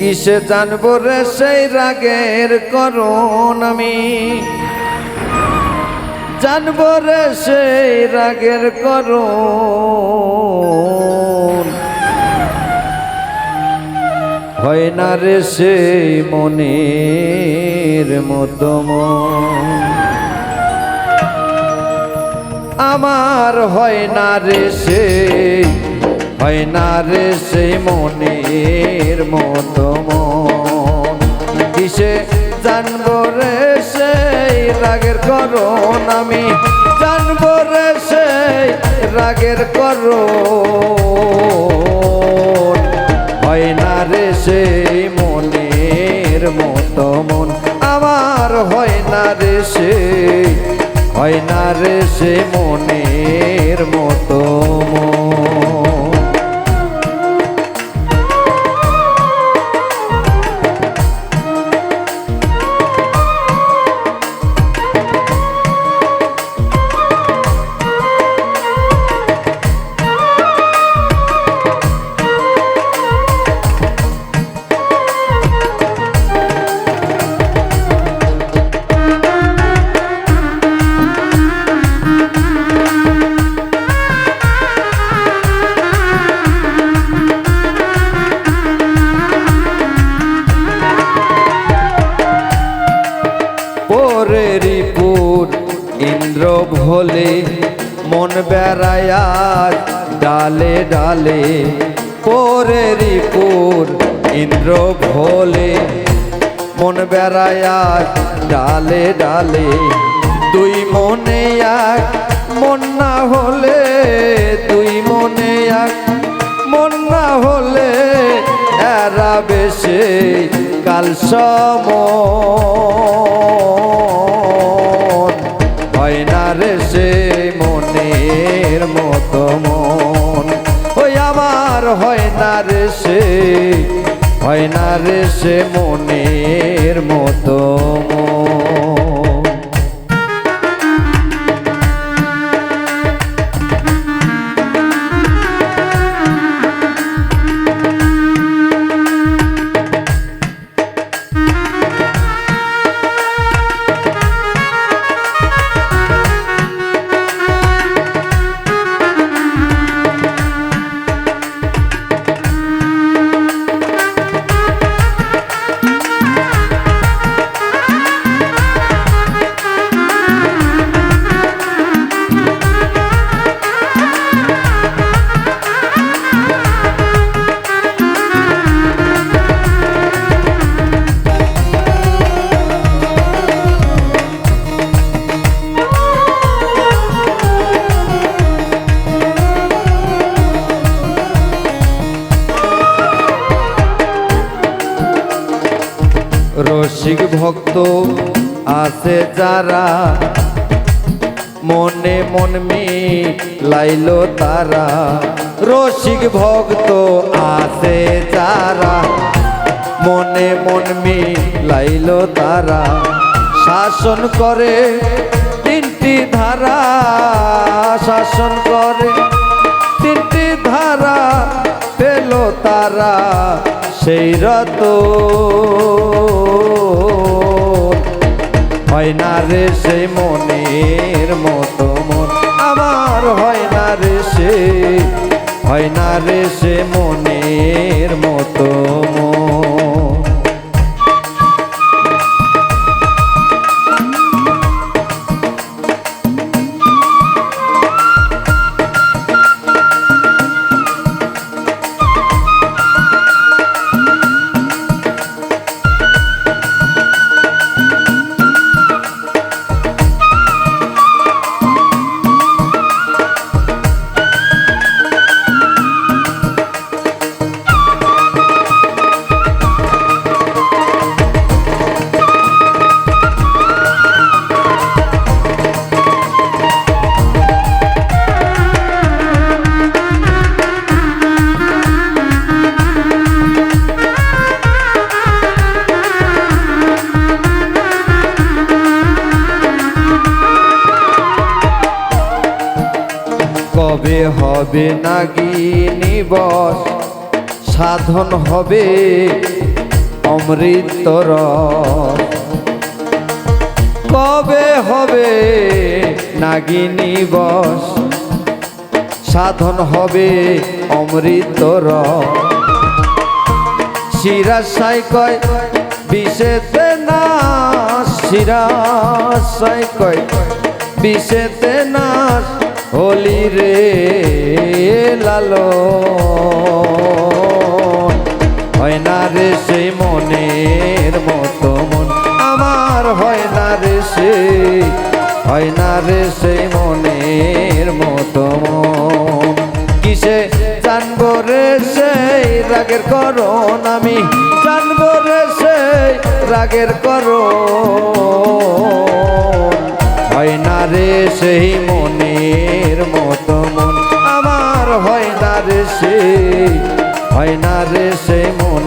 কিসে জানবো রে সেই রাগের করণ আমি, জানবো রে সেই রাগের করণ। হয় না রে সেই মনের মতো মন, আমার হয় না রে সেই, হয় না রে সেই মনের মতো মন। কিসে জানবো রে সেই রাগের করণ আমি, জানবো রে সেই রাগের করণ। হয় না রে সেই মনের মতো মন, আমার হয় না রে সেই, হয় না রে সে মনের মতো মন। পরেরিপুর ইন্দ্র ভোলে মন বেড়ায় ডালে ডালে, পরেরিপুর ইন্দ্র ভোলে মন বেড়ায় ডালে ডালে। দুই মনে এক মন না হলে, দুই মনে এক মন না হলে এরা বেশে কাল সম। হয় না রে সে মনের মতো মন, ওই আমার হয় না রে সে, হয় না রে সে মনের মতো মন। রসিক ভক্ত আছে যারা, মনে মন মিলাইল তারা। রসিক ভক্ত আছে যারা, মনে মন মিলাইল তারা। শাসন করে তিনটি ধারা, শাসন করে তিনটি ধারা। পেল তারা সেই রত, হয় না রে সেই মনের মতো মন, আমার হয় না রে সে, হয় না রে সে মনের মতো মন। কবে হবে নাগিনী বশ, সাধন হবে অমৃত রস। কবে হবে নাগিনী বশ, সাধন হবে অমৃত রস। শিরাশাই কয় বিষেতে নাশ, শিরাশাই কয় বিষেতে নাশ, হলি রে লালন। হয় না রে সেই মনের মতো মন, আমার হয় না রে সেই, হয় না রে সেই মনের মতো মন। কিসে জানবো রে সেই রাগের করণ, আমি জানবো রে সেই রাগের করণ। হয় না রে সেই মনের মতো মন, আমার হয় না রে সেই, হয় না রে সেই মন